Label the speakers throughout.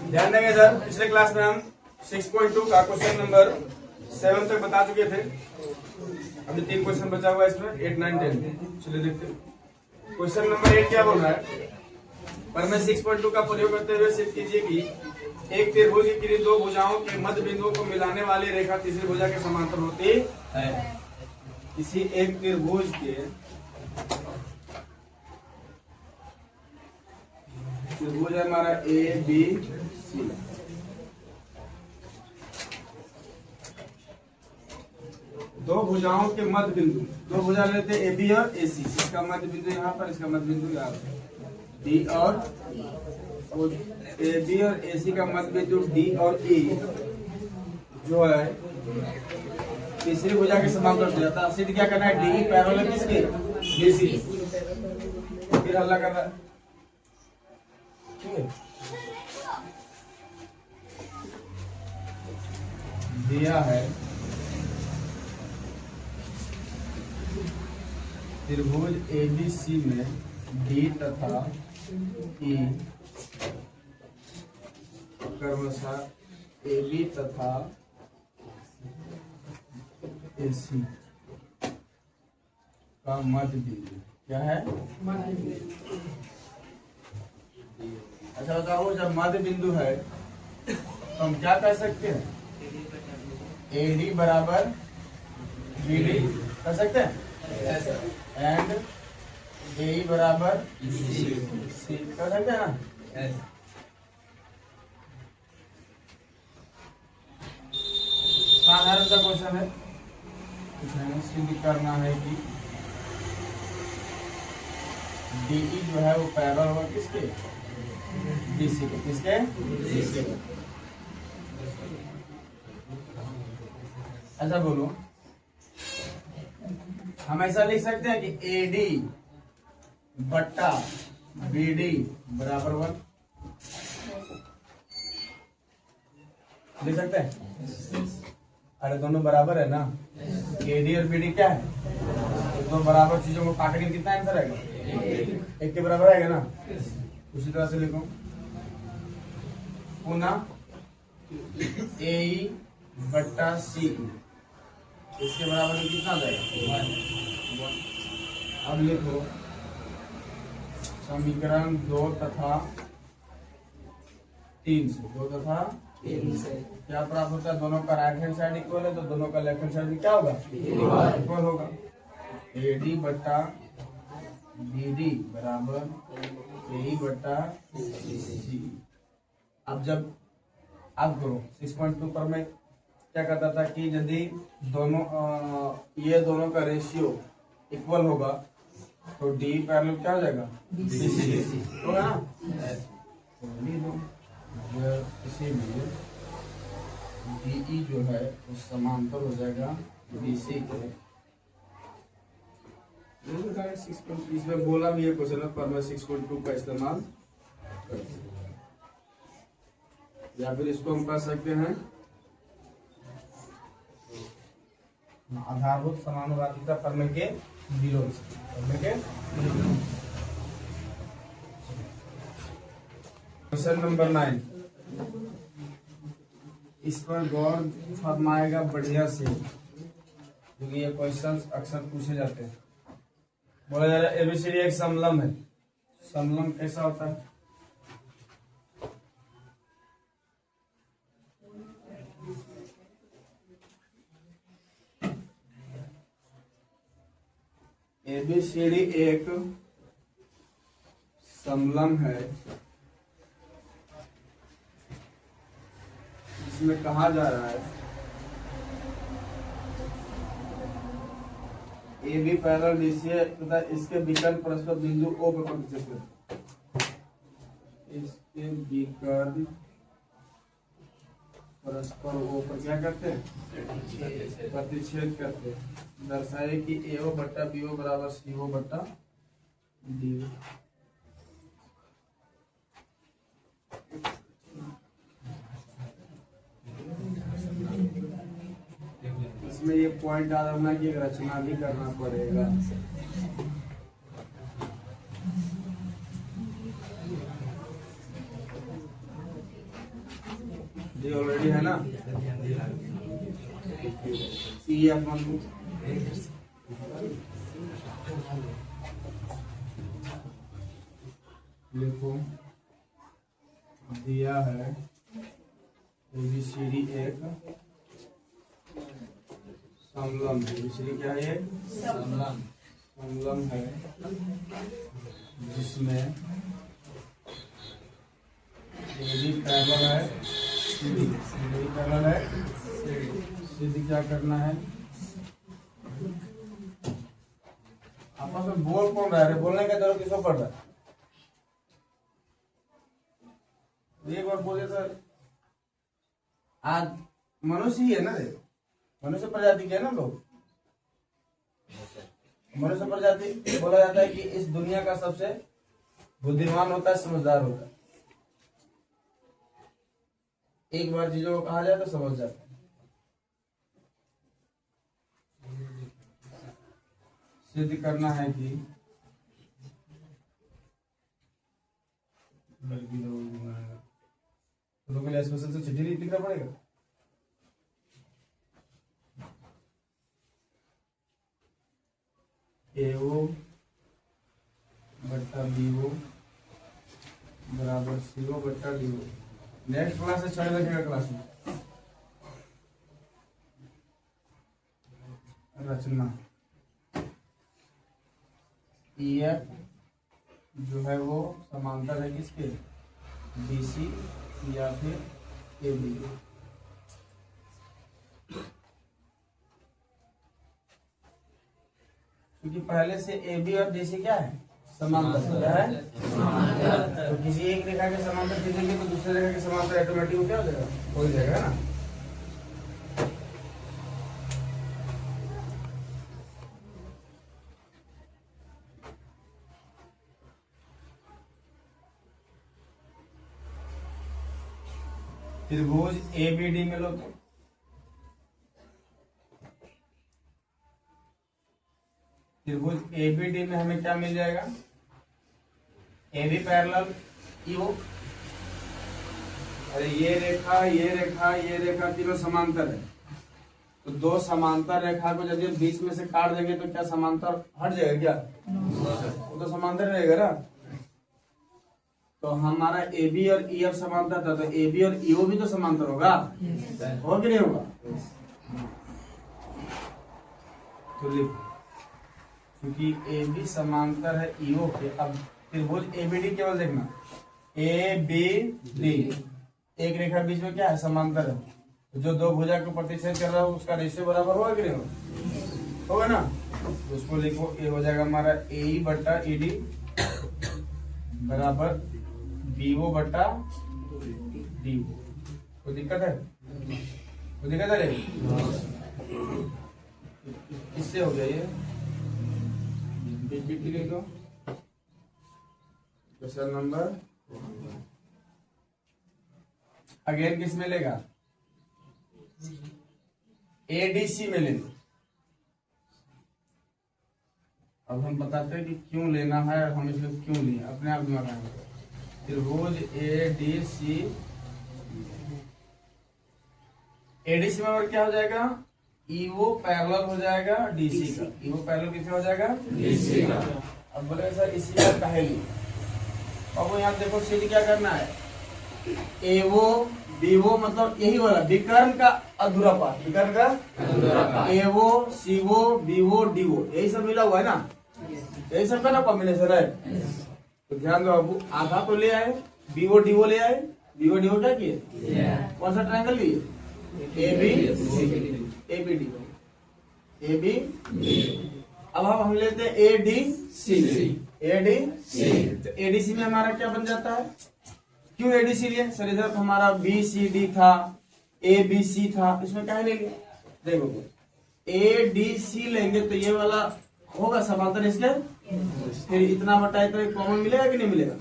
Speaker 1: ध्यान देंगे सर, पिछले क्लास में हम 6.2 का क्वेश्चन नंबर 7 तक बता चुके थे। अभी 3 क्वेश्चन बचा हुआ है इसमें, 8, 9, 10। चलिए देखते हैं क्वेश्चन नंबर 8 क्या बोल रहा है। पर मैं 6.2 का प्रयोग करते हुए सिद्ध कीजिए कि एक त्रिभुज की किन्हीं दो भुजाओं के मध्य बिंदुओं को मिलाने वाली रेखा तीसरी भुजा के समांतर होती है। किसी एक त्रिभुज के त्रिभुज है हमारा ए बी सी, दो भुजाओं के मध्य बिंदु, दो भुजा लेते हैं ए बी और ए सी। इसका मध्य बिंदु यहाँ पर, इसका मध्य बिंदु यहाँ पर, डी और ए बी और ए सी का मध्य बिंदु डी और ई जो है तीसरी भुजा के समांतर हो जाता है। सिद्ध क्या करना है, डी पैरेलल किसके, डी सी। फिर हल्ला करना है, ठीक है। दिया है त्रिभुज एबीसी में डी तथा ई क्रमशः ए बी तथा ए सी का मध्य बिंदु क्या है, मध्य बिंदु। अच्छा बताओ, जब मध्य बिंदु है तो हम क्या कह सकते हैं, ए डी बराबर बी डी कह सकते हैं, एंड ए बराबर सी कर सकते हैं ना। साधारण सा क्वेश्चन है, सिद्ध करना है कि डीई जो है वो पैरेलल होगा किसके, डीसी के, किसके, डीसी के। अच्छा बोलो, हम ऐसा लिख सकते हैं कि ए डी बट्टा बी डी बराबर 1 लिख सकते हैं। अरे दोनों बराबर है ना, ए डी और बी डी क्या है, दो बराबर चीजों को काटेंगे कितना आंसर आएगा, एक के बराबर आएगा ना। उसी तरह से लिखो पुनः ए बट्टा सी इसके बराबर में कितना जाएगा, 1। अब लिखो समीकरण 2 तथा 3 से, 2 तथा 3 से क्या प्राप्त होता है, दोनों का राइट हैंड साइड इक्वल है तो दोनों का लेफ्ट हैंड साइड क्या होगा, इक्वल होगा। ए डी बट्टा बी डी बराबर ए बट्टा सी। अब जब अब करो 6.2 पर मैं क्या कहता था कि यदि दोनों ये दोनों का रेशियो इक्वल होगा तो डी पैरेलल क्या हो जाएगा, डीसी होगा ना। इसीलिए डीई जो है वो समांतर हो जाएगा डीसी के। इसमें बोला भी है क्वेश्चन पर मैं 6.2 का इस्तेमाल करते हैं, या फिर इसको हम कह सकते हैं आधारभूत समानुपातिकता प्रमेय के विरोध से, क्वेश्चन नंबर 9। इस पर गौर फरमाएगा बढ़िया से, क्योंकि ये क्वेश्चंस अक्सर पूछे जाते हैं। बोला जा रहा है एबीसीडी एक समलंब है। समलंब कैसा होता है, एबीसीडी एक समलंब है जिसमें कहा जा रहा है ए बी पैरेलल डीसी है तथा इसके विकर्ण परस्पर बिंदु ओ पर प्रतिच्छेद करते, इसके विकर्ण परस्पर ओ पर क्या करते हैं, प्रतिच्छेद करते हैं। दर्शाए कि एओ बट्टा बीओ बराबर सीओ बट्टा डी। इसमें ये पॉइंट डालना की रचना भी करना पड़ेगा। ये ऑलरेडी है ना, ये अपन लिखो दिया है ABCD एक समलम है। ABCD क्या है? समलम है जिसमें AD पैरेलल है CD, AD पैरेलल है CD। क्या करना है? आपस में बोल कौन रहा है? बोलने का जरूरत किसको पड़ रहा है? एक बार बोले सर, आज मनुष्य ही है ना, देखो मनुष्य प्रजाति के है ना लोग। मनुष्य प्रजाति बोला जाता है कि इस दुनिया का सबसे बुद्धिमान होता है, समझदार होता है। एक बार चीजों को कहा जाए तो समझ जाता है। सिद्ध करना है कि लोगों के लिए स्पेशल से चिट्ठी लिखना पड़ेगा। AO बट्टा BO बराबर CO बट्टा DO। नेक्स्ट क्लास से छड़ रखेगा क्लास में। रचना EF जो है वो समांतर है किसके? BC या फिर AB। क्योंकि पहले से AB और DC क्या है? समांतर। क्या है? तो किसी एक रेखा के समांतर खींचेंगे तो दूसरे रेखा के समांतर ऑटोमेटिक क्या हो जाएगा? हो जाएगा ना। त्रिभुज ABD में लो तो त्रिभुज ABD में हमें क्या मिल जाएगा? AB parallel EO। अरे ये रेखा ये रेखा ये रेखा तीनों समांतर है, तो दो समांतर रेखा को यदि बीच में से काट देंगे तो क्या समांतर हट जाएगा क्या? वो तो समांतर रहेगा ना। तो हमारा AB और EF समांतर था, तो AB और EO भी तो समांतर होगा। होगा कि नहीं होगा? तो लिखो क्योंकि AB समांतर है EO के। अब त्रिभुज ABD केवल देखना, ABD एक रेखा बीच में क्या है? समांतर है। तो जो दो भुजा को प्रतिच्छेद कर रहा है उसका रेशियो बराबर होगा कि नहीं होगा? होगा ना। तो उसको लिखो, ए हो जाएगा हमारा AE बट्टा ED बराबर BO बट्टा DO। कोई दिक्कत है? कोई दिक्कत है? इससे हो गया ये बीपीटी लिख दो। क्वेश्चन नंबर अगेन किस में लेगा? ADC में ले लो। अब हम बताते हैं कि क्यों लेना है और हम इसमें क्यों लिए, अपने आप दिमाग में। त्रिभुज ADC में और क्या हो जाएगा? EO पैरेलल हो जाएगा DC का। EO पैरेलल किससे हो जाएगा? DC का। अब बोले सर इसी का पहली, अब यहाँ देखो सीधी क्या करना है? AO BO मतलब यही वाला विकर्ण का अधूरा पार्ट, विकर्ण का AO CO BO DO यही सब मिला हुआ है ना, यही सब का ना कॉम्बिनेशन है। तो ध्यान दो बाबू, आधा तो ले आए, BO DO ले आए। BO DO क्या किए? कौन सा ट्रायंगल लिए? ABD। अब हम लेते हैं ADC। तो ADC में हमारा क्या बन जाता है? क्यों ADC लिए? सर इधर तो हमारा BCD था, ABC था, इसमें क्या ले लिया? देखो ADC लेंगे तो ये वाला होगा समांतर इसके, फिर इतना बटा इतना कॉमन मिलेगा कि नहीं मिलेगा?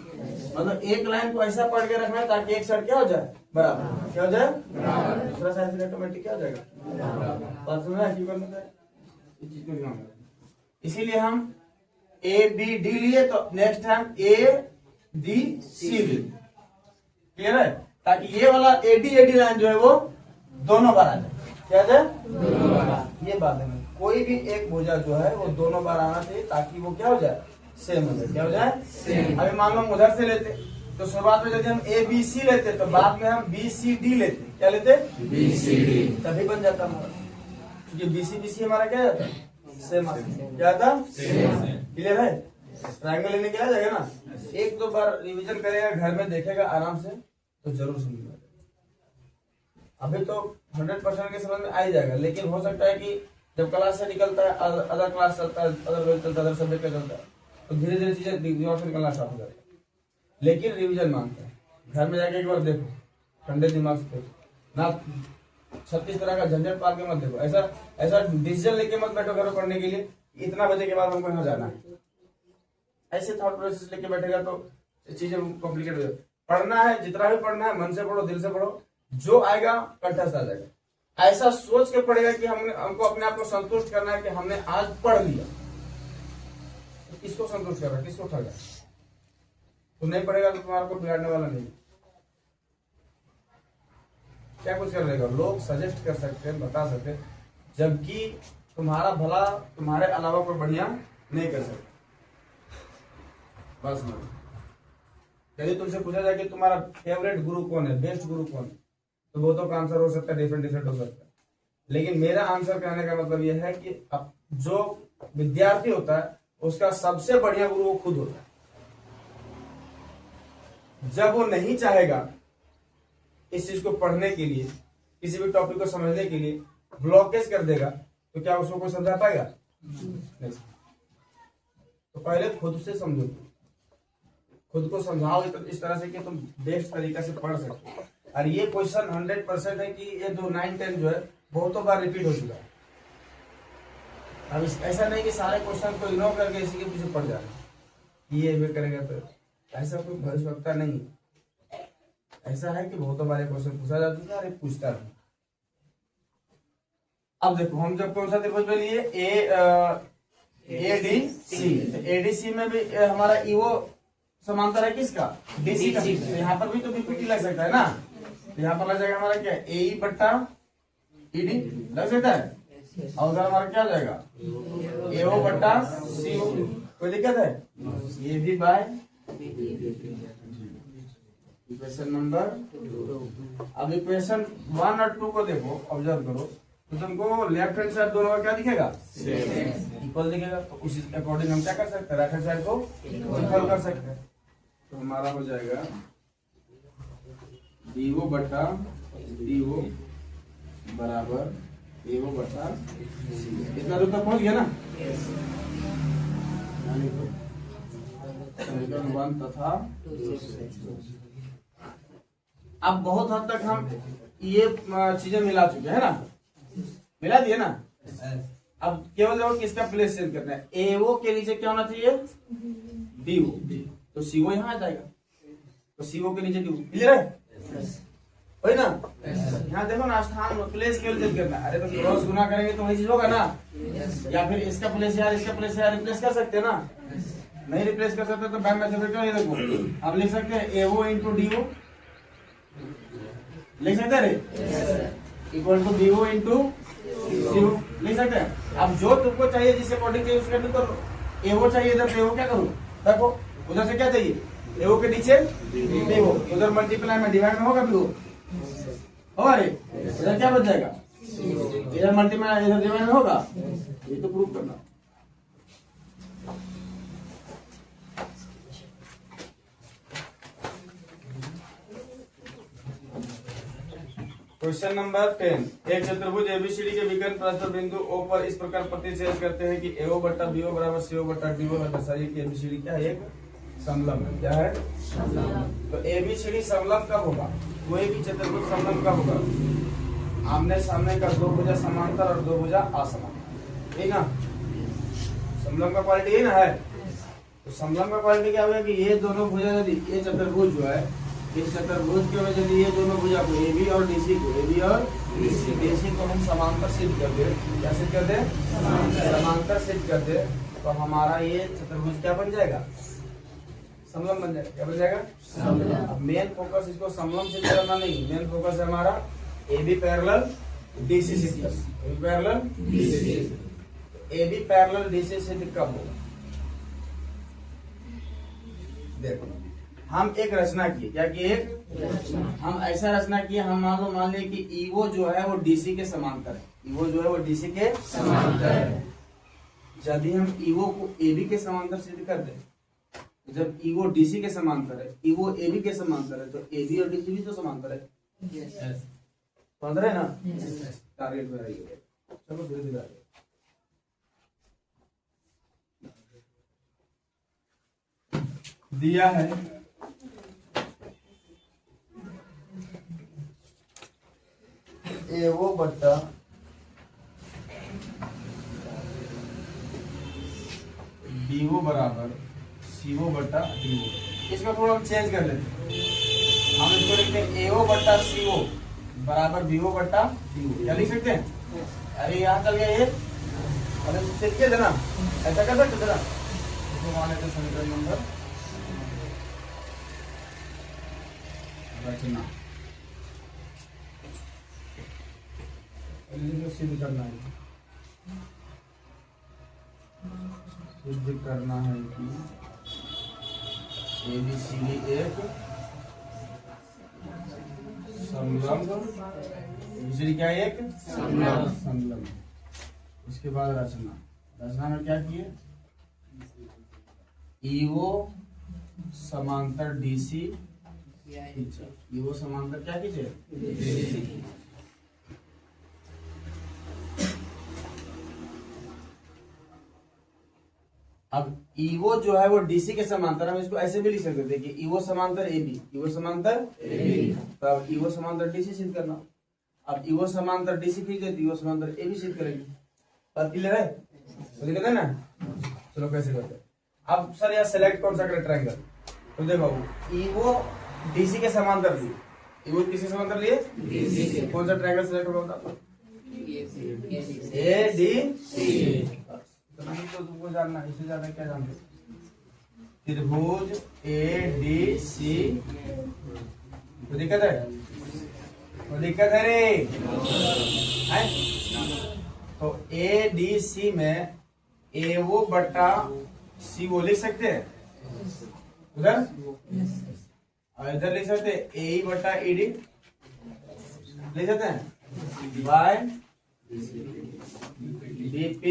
Speaker 1: मतलब एक लाइन को ऐसा पढ़ के रखना है ताकि एक साइड क्या हो जाए? बराबर। क्या हो जाए? बराबर। दूसरा साइड से ऑटोमेटिक क्या हो जाएगा? बात सुन रहा है? क्यों करना है इस चीज को ध्यान रखना। इसीलिए हम ABD लिए, तो नेक्स्ट टाइम ADC लिए। क्लियर है? ताकि ये वाला एडी एडी लाइन जो है वो दोनों बार आ जाए। क्या जाए? दोनों बार। ये बात है, कोई भी एक भुजा जो है वो दोनों बार आना चाहिए ताकि वो क्या हो जाए? सेम हो जाए। क्या हो जाए? सेम। अभी मान लो हम उधर से लेते तो शुरुआत में यदि हम ए बी सी लेते तो बाद में हम बी सी डी लेते। क्या लेते? B C D. तभी बन जाता हमारा, क्योंकि बी सी हमारा क्या जाता? सेम। क्या आता? क्लियर है? ट्रायंगल लेने क्या आ जाएगा ना, एक दो बार रिवीजन करेगा, घर में देखेगा आराम से तो जरूर समझ। अभी तो 100% के समझ में आ ही जाएगा, लेकिन हो सकता है कि जब क्लास से निकलता है, अदर क्लास चलता है, अदर वेल चलता है, अदर सब्जेक्ट का चलता है, तो धीरे धीरे चीजें दिमाग से निकलना स्टार्ट हो जाएगा। लेकिन रिवीजन मांगता है, घर में जाके एक बार देखो, ठंडे दिमाग से देखो ना, 36 तरह का झंझट पाल के मत देखो। ऐसा डिसीजन लेके मत बैठो घरों पढ़ने के लिए, इतना बजे के बाद हमको यहाँ जाना है, ऐसे थॉट प्रोसेस लेके बैठेगा तो चीजें कॉम्प्लिकेट हो जाएगी। पढ़ना है, जितना भी पढ़ना है मन से पढ़ो, दिल से पढ़ो, जो आएगा कंठस्थ आ जाएगा। ऐसा सोच के पढ़ेगा कि हमको अपने आप को संतुष्ट करना है कि हमने आज पढ़ लिया। तो किसको संतुष्ट कर रहा है, किसको ठग? तो नहीं पढ़ेगा तो तुम्हारे को बिगाड़ने वाला नहीं। क्या कुछ कर लेगा, लोग सजेस्ट कर सकते हैं, बता सकते हैं, जबकि तुम्हारा भला तुम्हारे अलावा कोई बढ़िया नहीं कर सकता। बस यदि तुमसे पूछा जाए कि तुम्हारा फेवरेट गुरु कौन है, बेस्ट गुरु कौन है, तो बहुतों का आंसर हो सकता है डिफरेंट हो सकता है। लेकिन मेरा आंसर कहने का मतलब यह है कि अब जो विद्यार्थी होता है उसका सबसे बढ़िया गुरु वो खुद होता है। जब वो नहीं चाहेगा इस चीज को पढ़ने के लिए, किसी भी टॉपिक को समझने के लिए ब्लॉकेज कर देगा, तो क्या उसको कोई समझा पाएगा? नहीं। तो पहले खुद से समझो, खुद को समझाओ इस तरह से कि तुम बेस्ट तरीका से पढ़ सको। और ये क्वेश्चन 100% है कि ये जो 9-10 जो है बहुतों बार रिपीट हो चुका है। अब ऐसा नहीं कि सारे क्वेश्चन को इग्नोर करके इसी के पीछे पड़ जाना, ये भी करेगा तो ऐसा कोई भविष्यवक्ता नहीं। ऐसा है कि बहुतों बार क्वेश्चन पूछा जा चुका है, अरे पूछता नहीं। अब देखो हम जब कौन सा त्रिभुज में लिए एडीसी, एडीसी में भी हमारा ईओ समांतर है किसका? डीसी का। तो यहाँ पर भी तो बीपीटी लग सकता है ना, तो यहाँ पर लग जाएगा हमारा क्या? एई बट्टा ईडी लग सकता है, और उधर हमारा क्या हो जाएगा? एओ बट्टा सीओ। कोई दिक्कत है? ये भी बाय इक्वेशन नंबर 2। अब इक्वेशन 1 और 2 को देखो, ऑब्जर्व करो, तो तुमको लेफ्ट हैंड साइड दोनों का क्या दिखेगा? इक्वल दिखेगा। तो उसी अकॉर्डिंग हम क्या कर सकते हैं? राइट हैंड साइड को इक्वल कर सकते हैं। तो हमारा हो जाएगा डीओ बटा डीओ बराबर एओ बटा सी। इतना दूर तक पहुंच गया ना? समीकरण 1 तथा अब बहुत हद तक हम ये चीजें मिला चुके हैं ना, मिला दिए ना। अब केवल देखो किसका प्लेस चेंज करना है। एओ के नीचे क्या होना चाहिए? डीओ। तो सीओ यहाँ आ जाएगा, तो सीओ के नीचे डीओ। क्लियर है? वही ना? यहाँ देखो ना, स्थान प्लेस केवल चेंज करना है। अरे तो क्रॉस गुना करेंगे तो वही चीज होगा ना, या फिर इसका प्लेस यार इसका प्लेस यार रिप्लेस कर सकते हैं ना। नहीं रिप्लेस कर सकते तो बाय मैथमेटिकल ये देखो आप लिख सकते हैं एओ इंटू डीओ, लिख सकते हैं equal to DO into CO, लिख सकते हैं। अब जो तुमको चाहिए जिस अकॉर्डिंग चाहिए उसका कर लो। एओ चाहिए इधर तो एओ क्या करूँ? देखो उधर से क्या चाहिए? एओ के नीचे डीओ, उधर मल्टीप्लाई में डिवाइड में होगा भी होगा रे, इधर क्या बच जाएगा? इधर मल्टीप्लाई इधर डिवाइड में होगा। ये तो प्रूफ करना। Question number 10। एक चतुर्भुज एबीसीडी के विकर्ण प्रस्थ बिंदु O पर इस प्रकार प्रतिच्छेद करते हैं कि AO बट्टा BO बराबर CO बट्टा DO है। दर्शाइए कि एबीसीडी क्या है? एक समलंब है। क्या है? तो एबीसीडी समलंब कब होगा? कोई भी चतुर्भुज समलंब कब होगा? आमने सामने का दो भुजा समांतर और दो भुजा असमान, ठीक ना? समलंब का क्वालिटी ना है। तो समलंब का क्वालिटी क्या होगा कि ये दोनों भुजा यदि ये चतुर्भुज जो है, इस चतुर्भुज के वजह से ये दोनों भुजा को AB और DC को, AB और DC को हम समांतर सिद्ध कर दे। क्या सिद्ध कर दे? समांतर सिद्ध कर दे, तो हमारा ये चतुर्भुज क्या बन जाएगा? समलम बन जाएगा। क्या बन जाएगा? समलम। अब मेन फोकस इसको समलम सिद्ध करना नहीं, मेन फोकस है हमारा AB पैरेलल DC सिद्ध करना। AB parallel DC, AB parallel DC सिद्ध कब होगा? देखो हम एक रचना की, क्या की? एक हम ऐसा रचना किए, हम मान लिया कि ईओ जो है वो DC के समांतर है, ईओ जो है वो DC के समांतर है। यदि हम ईओ को AB के समांतर सिद्ध कर दें, जब ईओ DC के समांतर है, ईओ AB के समांतर है, तो AB और DC भी तो समांतर है। समांतर है ना? टारगेट में रहिए। चलो धीरे धीरे आगे। दिया है AO बट्टा BO बराबर CO बट्टा DO। इसमें थोड़ा हम चेंज कर लेते हैं, हम इसको लिखते हैं AO बट्टा CO बराबर BO बट्टा DO। क्या लिख सकते हैं? अरे यहाँ चल गया ये, अरे सीख के देना, ऐसा कर सकते देना। इसको मान लेते समीकरण नंबर रचना सिद्ध करना है, सिद्ध करना है कि ABCD एक समलंब, ABCD क्या है? एक समलंब। इसके बाद रचना में क्या किए? ईओ समांतर DC, ईओ समांतर क्या कीजिए? अब ईओ जो है वो DC के समांतर, हम इसको ऐसे भी लिख सकते थे कि ईओ समांतर AB, ईओ समांतर AB, तब ईओ समांतर DC सिद्ध करना। अब ईओ समांतर DC खींच देती, ईओ समांतर AB सिद्ध करेगी। बात क्लियर है? तो लिखते हैं ना, चलो कैसे करते हैं। अब सर यहाँ सेलेक्ट कौन सा करें? ट्रायंगल। तो देखो ईओ DC के समांतर लिए, ईओ किसके समांतर लिए? DC के। कौन सा ट्रायंगल सेलेक्ट होगा? ADC। तो तुमको जानना, इससे ज्यादा क्या जानते? त्रिभुज ADC। तो दिक्कत है? तो दिक्कत है रे, है? तो ADC में AO बट्टा CO लिख सकते हैं उधर, और इधर लिख सकते हैं AE बट्टा ED लिख सकते हैं, बाय DP।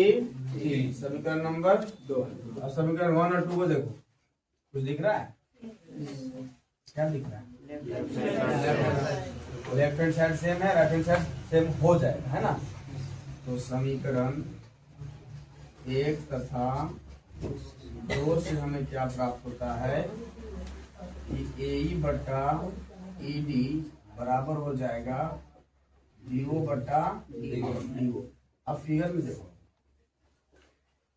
Speaker 1: समीकरण नंबर 2। अब समीकरण 1 और 2 को देखो, कुछ दिख रहा है? क्या दिख रहा है? लेफ्ट हैंड साइड सेम है, राइट हैंड साइड सेम हो जाएगा, है ना? तो समीकरण 1 तथा 2 से हमें क्या प्राप्त होता है कि AE बट्टा ED बराबर हो जाएगा DO बट्टा DO। अब फिगर में देखो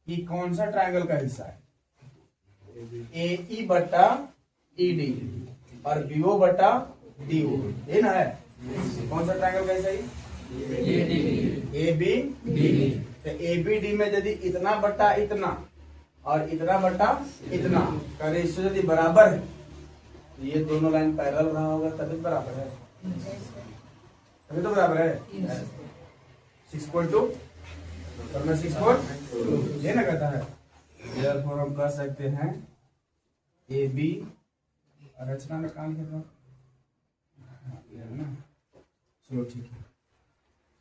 Speaker 1: कि कौन सा ट्रायंगल का हिस्सा है? AE बट्टा ED और BO बट्टा DO, ये ना है? कौन सा ट्रायंगल का हिस्सा है? ABD। तो ABD में यदि इतना बट्टा इतना और इतना बट्टा इतना का रेशियो यदि बराबर है, तो ये दोनों लाइन पैरेलल रहा होगा, तभी बराबर है, तभी तो बराबर है। 6.2 और मैं 6.2 ये ना कहता है। therefore हम कह सकते हैं AB, रचना में काम कर रहा हूँ, चलो ठीक है।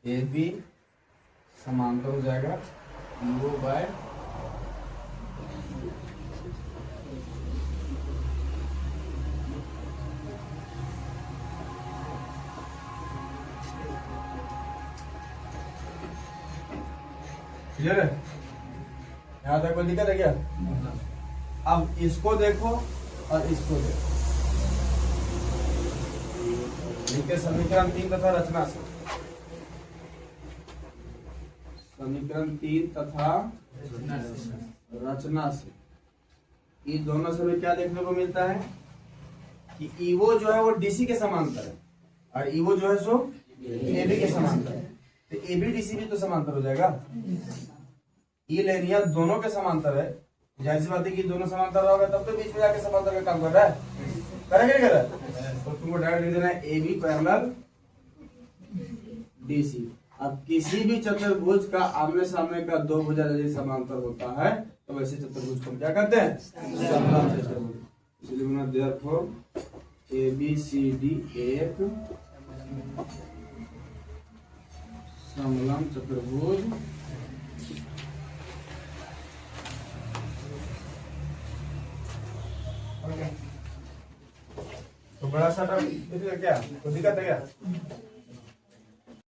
Speaker 1: AB समांतर हो जाएगा EO बाय क्लियर है? यहाँ तक कोई दिक्कत है क्या? अब इसको देखो और इसको देखो, लिखे समीकरण 3 तथा रचना से। समीकरण 3 तथा रचना से ये दोनों से हमें क्या देखने को मिलता है कि ईओ जो है वो DC के समांतर है और ईओ जो है सो AB के समांतर है। तो AB DC भी तो समांतर हो जाएगा। ये लाइन दोनों के समांतर है, जाहिर सी बात है कि दोनों समांतर होगा तब तो बीच में जाके समांतर का काम कर रहा है, करेगा नहीं कर रहा है? तो तुमको डायरेक्ट लिख देना है A B parallel D C. अब किसी भी चतुर्भुज का आमने सामने का दो भुजा यदि समांतर होता है तो वैसे चतुर्भुज को क्या कहते हैं? समलंब चतुर्भुज। इसलिए बना therefore A B C D एक समलंब चतुर्भुज तो बड़ा सा क्या कोई दिक्कत है क्या?